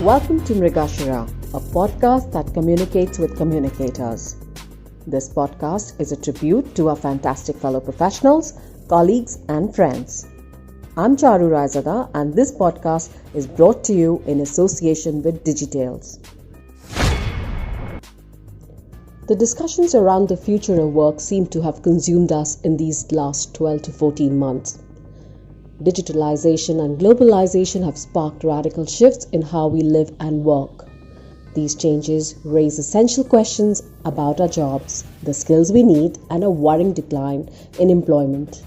Welcome to Mrigashara, a podcast that communicates with communicators. This podcast is a tribute to our fantastic fellow professionals, colleagues, and friends. I'm Charu Raizada, and this podcast is brought to you in association with Digitales. The discussions around the future of work seem to have consumed us in these last 12 to 14 months. Digitalization and globalization have sparked radical shifts in how we live and work. These changes raise essential questions about our jobs, the skills we need, and a worrying decline in employment.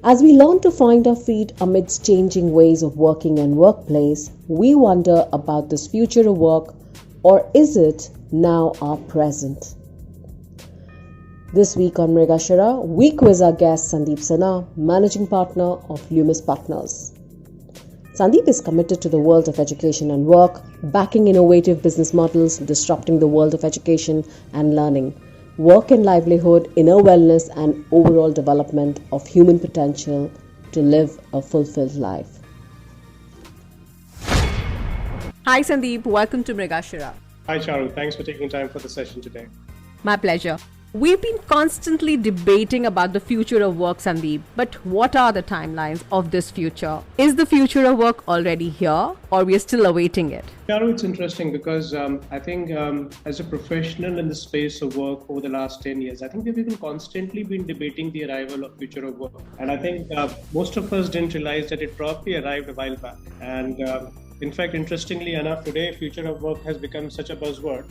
As we learn to find our feet amidst changing ways of working and workplace, we wonder about this future of work, or is it now our present? This week on Mrigashara, we quiz our guest Sandeep Sinha, Managing Partner of Lumis Partners. Sandeep is committed to the world of education and work, backing innovative business models, disrupting the world of education and learning, work and livelihood, inner wellness, and overall development of human potential to live a fulfilled life. Hi Sandeep, welcome to Mrigashara. Hi Charu, thanks for taking time for the session today. My pleasure. We've been constantly debating about the future of work, Sandeep, but what are the timelines of this future? Is the future of work already here, or we are still awaiting it? Charu, it's interesting because I think as a professional in the space of work over the last 10 years, I think we've even constantly been debating the arrival of future of work. And I think most of us didn't realize that it probably arrived a while back. And in fact, interestingly enough, today, future of work has become such a buzzword.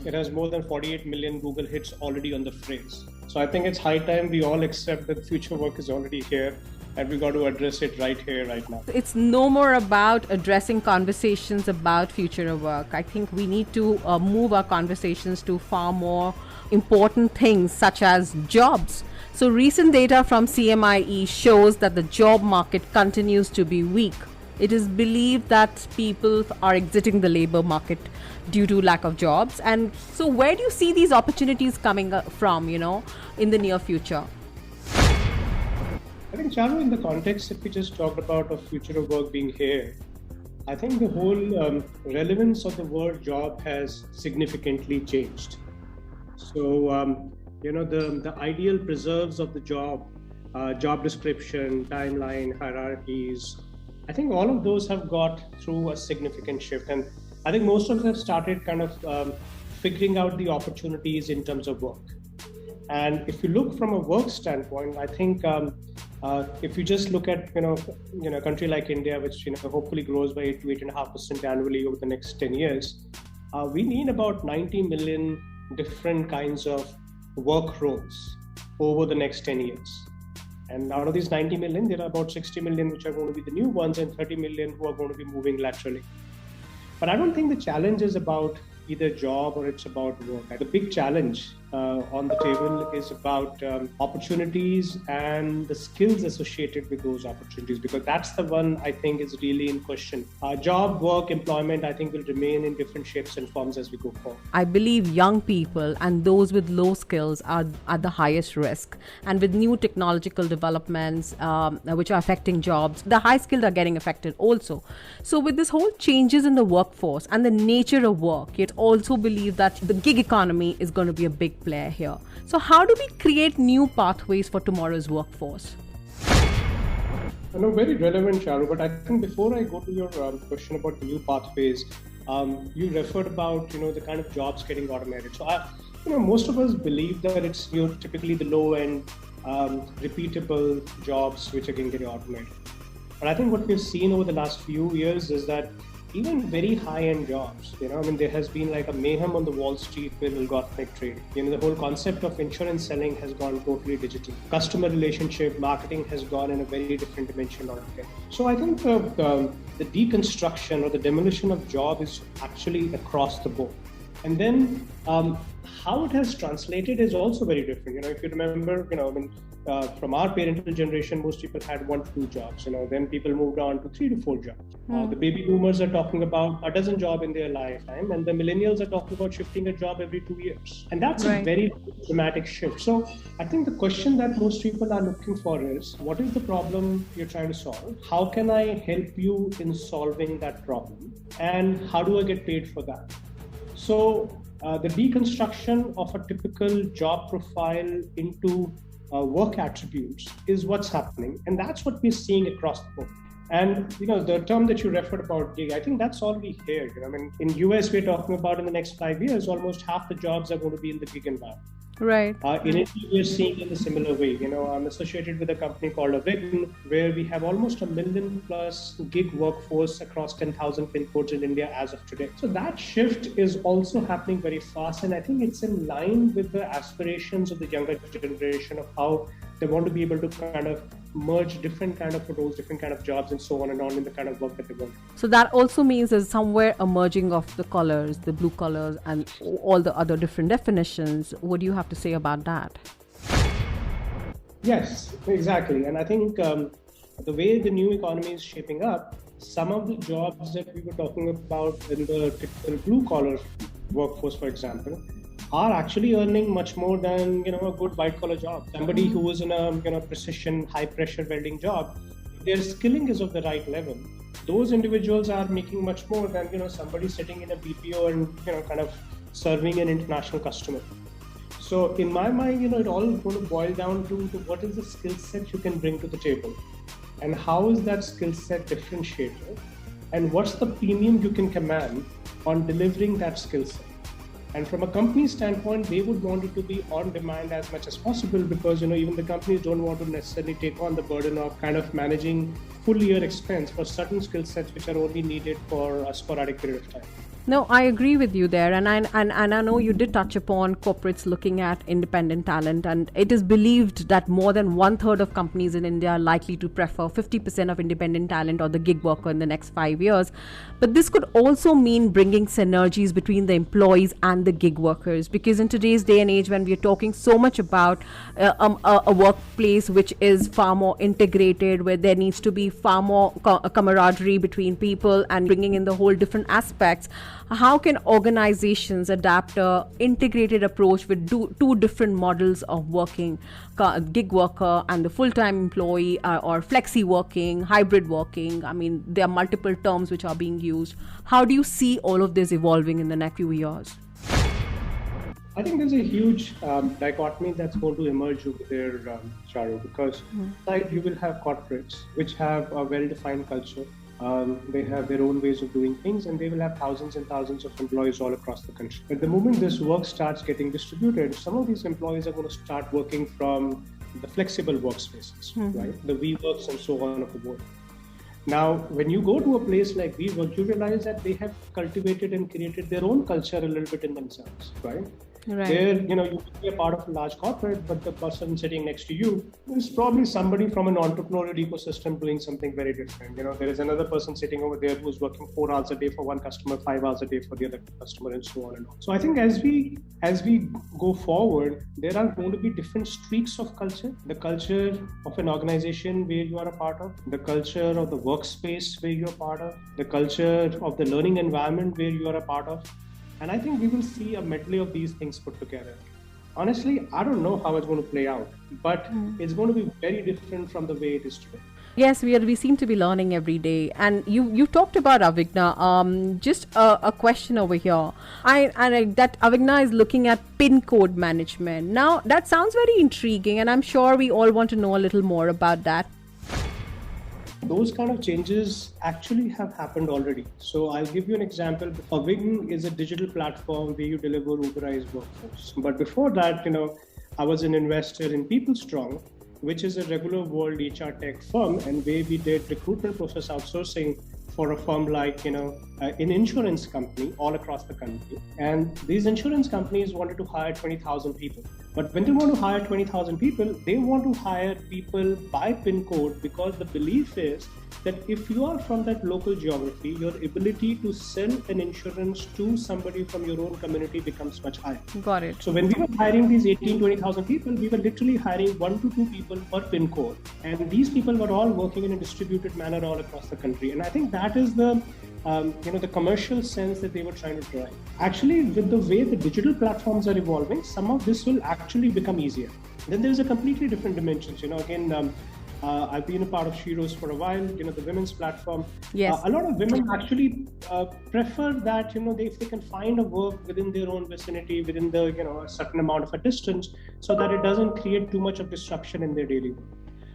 It has more than 48 million Google hits already on the phrase. So I think it's high time we all accept that future work is already here and we got to address it right here, right now. It's no more about addressing conversations about future of work. I think we need to move our conversations to far more important things such as jobs. So recent data from CMIE shows that the job market continues to be weak. It is believed that people are exiting the labor market due to lack of jobs. And so where do you see these opportunities coming from, in the near future? I think, Charu, in the context that we just talked about of future of work being here, I think the whole relevance of the word job has significantly changed. So, the ideal preserves of the job description, timeline, hierarchies, I think all of those have got through a significant shift. And I think most of us have started kind of figuring out the opportunities in terms of work. And if you look from a work standpoint, I think if you just look at, a country like India, which, hopefully grows by 8 to 8.5% annually over the next 10 years, we need about 90 million different kinds of work roles over the next 10 years. And out of these 90 million, there are about 60 million which are going to be the new ones and 30 million who are going to be moving laterally. But I don't think the challenge is about either job or it's about work. The big challenge on the table is about opportunities and the skills associated with those opportunities, because that's the one I think is really in question. Job, work, employment, I think will remain in different shapes and forms as we go forward. I believe young people and those with low skills are at the highest risk. And with new technological developments which are affecting jobs, the high skilled are getting affected also. So with this whole changes in the workforce and the nature of work, yet also believe that the gig economy is going to be a big player here. So how do we create new pathways for tomorrow's workforce? I know, very relevant, Charu, but I think before I go to your question about the new pathways, you referred about, the kind of jobs getting automated. So, most of us believe that it's typically the low-end, repeatable jobs which are getting automated. But I think what we've seen over the last few years is that even very high-end jobs, there has been like a mayhem on the Wall Street with algorithmic trading. The whole concept of insurance selling has gone totally digital. Customer relationship marketing has gone in a very different dimension altogether. So I think the deconstruction or the demolition of job is actually across the board. And then how it has translated is also very different. If you remember, from our parental generation, most people had 1 to 2 jobs. Then people moved on to 3 to 4 jobs. The baby boomers are talking about a dozen jobs in their lifetime, and the millennials are talking about shifting a job every 2 years. And that's a very dramatic shift. So I think the question that most people are looking for is, what is the problem you're trying to solve? How can I help you in solving that problem? And how do I get paid for that? So the deconstruction of a typical job profile into work attributes is what's happening, and that's what we're seeing across the board. And the term that you referred about, gig, I think that's already here. In US, we're talking about in the next 5 years, almost half the jobs are going to be in the gig environment. Right. In India, we're seeing it in a similar way. I'm associated with a company called Avign, where we have almost 1 million plus gig workforce across 10,000 pin codes in India as of today. So that shift is also happening very fast. And I think it's in line with the aspirations of the younger generation of how they want to be able to kind of merge different kind of roles, different kind of jobs, and so on and on in the kind of work that they want. So that also means there's somewhere a merging of the colors, the blue colors, and all the other different definitions. What do you have to say about that? Yes, exactly. And I think the way the new economy is shaping up, some of the jobs that we were talking about in the typical blue collar workforce, for example, are actually earning much more than a good white collar job. Somebody who is in a precision high pressure welding job, their skilling is of the right level. Those individuals are making much more than somebody sitting in a BPO and kind of serving an international customer. So in my mind, it all is going to boil down to what is the skill set you can bring to the table, and how is that skill set differentiated, and what's the premium you can command on delivering that skill set. And from a company standpoint, they would want it to be on demand as much as possible, because even the companies don't want to necessarily take on the burden of kind of managing full year expense for certain skill sets which are only needed for a sporadic period of time. No, I agree with you there, and I know you did touch upon corporates looking at independent talent, and it is believed that more than 1/3 of companies in India are likely to prefer 50% of independent talent or the gig worker in the next 5 years. But this could also mean bringing synergies between the employees and the gig workers, because in today's day and age, when we are talking so much about a workplace which is far more integrated, where there needs to be far more camaraderie between people and bringing in the whole different aspects, how can organizations adapt a integrated approach with two different models of working, gig worker and the full-time employee, or flexi working, hybrid working? I mean, there are multiple terms which are being used. How do you see all of this evolving in the next few years? I think there's a huge dichotomy that's going to emerge over there, Charu, because inside you will have corporates which have a well-defined culture. They have their own ways of doing things, and they will have thousands and thousands of employees all across the country. But the moment this work starts getting distributed, some of these employees are going to start working from the flexible workspaces, right? The WeWorks and so on of the world. Now, when you go to a place like WeWork, you realize that they have cultivated and created their own culture a little bit in themselves, right? Right. There, you could be a part of a large corporate, but the person sitting next to you is probably somebody from an entrepreneurial ecosystem doing something very different. There is another person sitting over there who's working 4 hours a day for one customer, 5 hours a day for the other customer, and so on and on. So I think as we go forward, there are going to be different streaks of culture. The culture of an organization where you are a part of, the culture of the workspace where you're part of, the culture of the learning environment where you are a part of. And I think we will see a medley of these things put together. Honestly, I don't know how it's going to play out, but it's going to be very different from the way it is today. Yes, we seem to be learning every day. And you talked about Avigna. Just a question over here. That Avigna is looking at pin code management. Now, that sounds very intriguing, and I'm sure we all want to know a little more about that. Those kind of changes actually have happened already. So I'll give you an example. Avign is a digital platform where you deliver Uberized workforce. But before that, I was an investor in PeopleStrong, which is a regular world HR tech firm, and where we did recruitment process outsourcing for a firm like, an insurance company all across the country. And these insurance companies wanted to hire 20,000 people. But when they want to hire 20,000 people, they want to hire people by pin code, because the belief is that if you are from that local geography, your ability to sell an insurance to somebody from your own community becomes much higher. Got it. So when we were hiring these 20,000 people, we were literally hiring 1 to 2 people per pin code. And these people were all working in a distributed manner all across the country. And I think that is the commercial sense that they were trying to drive. Actually, with the way the digital platforms are evolving, some of this will actually become easier. Then there's a completely different dimensions. I've been a part of Sheroes for a while, the women's platform. Yes. A lot of women actually prefer that, if they can find a work within their own vicinity, within the, a certain amount of a distance, so that it doesn't create too much of disruption in their daily work.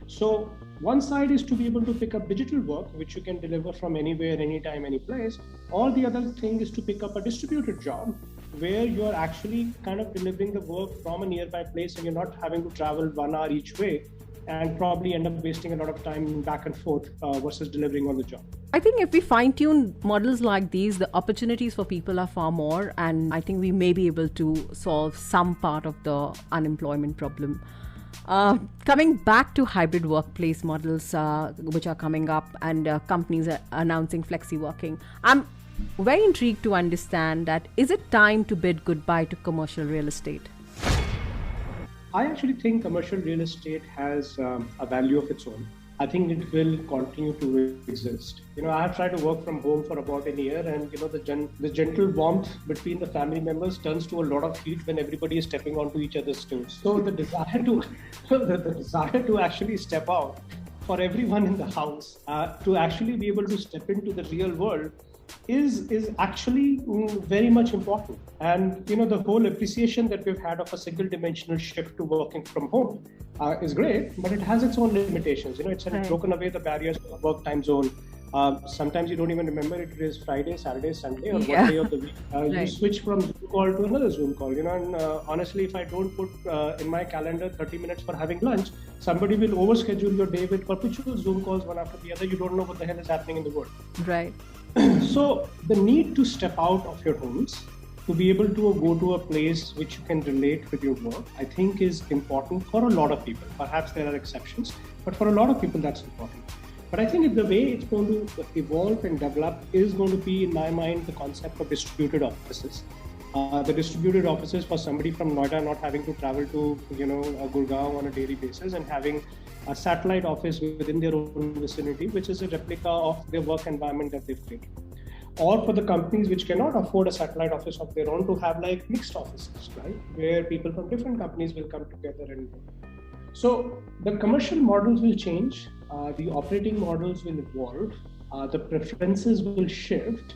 So one side is to be able to pick up digital work, which you can deliver from anywhere, anytime, any place. Or the other thing is to pick up a distributed job where you're actually kind of delivering the work from a nearby place, and you're not having to travel 1 hour each way and probably end up wasting a lot of time back and forth versus delivering on the job. I think if we fine-tune models like these, the opportunities for people are far more, and I think we may be able to solve some part of the unemployment problem. Coming back to hybrid workplace models, which are coming up, and companies are announcing flexi working, I'm very intrigued to understand that, is it time to bid goodbye to commercial real estate? I actually think commercial real estate has a value of its own. I think it will continue to exist. I have tried to work from home for about a year, and the gentle warmth between the family members turns to a lot of heat when everybody is stepping onto each other's toes. So the desire to actually step out for everyone in the house, to actually be able to step into the real world, is actually very much important. And the whole appreciation that we've had of a single dimensional shift to working from home is great, but it has its own limitations. It's broken away the barriers of work time zone. Sometimes you don't even remember it is Friday, Saturday, Sunday, or what day of the week. You switch from Zoom call to another Zoom call. And honestly, if I don't put in my calendar 30 minutes for having lunch, somebody will overschedule your day with perpetual Zoom calls one after the other. You don't know what the hell is happening in the world. Right. So the need to step out of your homes, to be able to go to a place which you can relate with your work, I think is important for a lot of people. Perhaps there are exceptions, but for a lot of people that's important. But I think the way it's going to evolve and develop is going to be, in my mind, the concept of distributed offices. The distributed offices for somebody from Noida not having to travel to, Gurgaon on a daily basis, and having a satellite office within their own vicinity, which is a replica of their work environment that they've created. Or for the companies which cannot afford a satellite office of their own, to have like mixed offices, right? Where people from different companies will come together and work. So the commercial models will change, the operating models will evolve, the preferences will shift,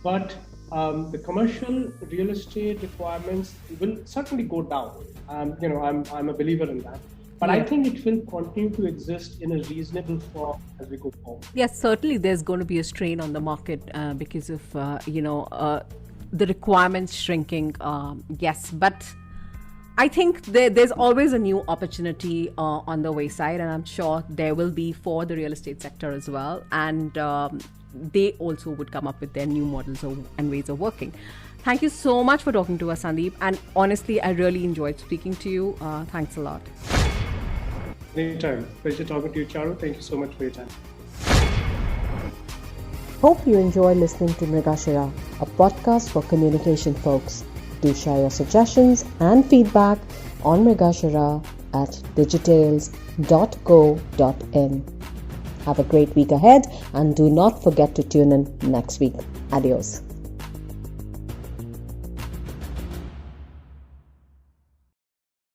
but the commercial real estate requirements will certainly go down. I'm a believer in that. But I think it will continue to exist in a reasonable form as we go forward. Yes, certainly there's going to be a strain on the market because of, the requirements shrinking. Yes, but I think there's always a new opportunity on the wayside, and I'm sure there will be for the real estate sector as well. And they also would come up with their new models and ways of working. Thank you so much for talking to us, Sandeep. And honestly, I really enjoyed speaking to you. Thanks a lot. Anytime. Pleasure talking to you, Charu. Thank you so much for your time. Hope you enjoy listening to Mrigashira, a podcast for communication folks. Do share your suggestions and feedback on Mrigashira at digitales.co.in. Have a great week ahead, and do not forget to tune in next week. Adios.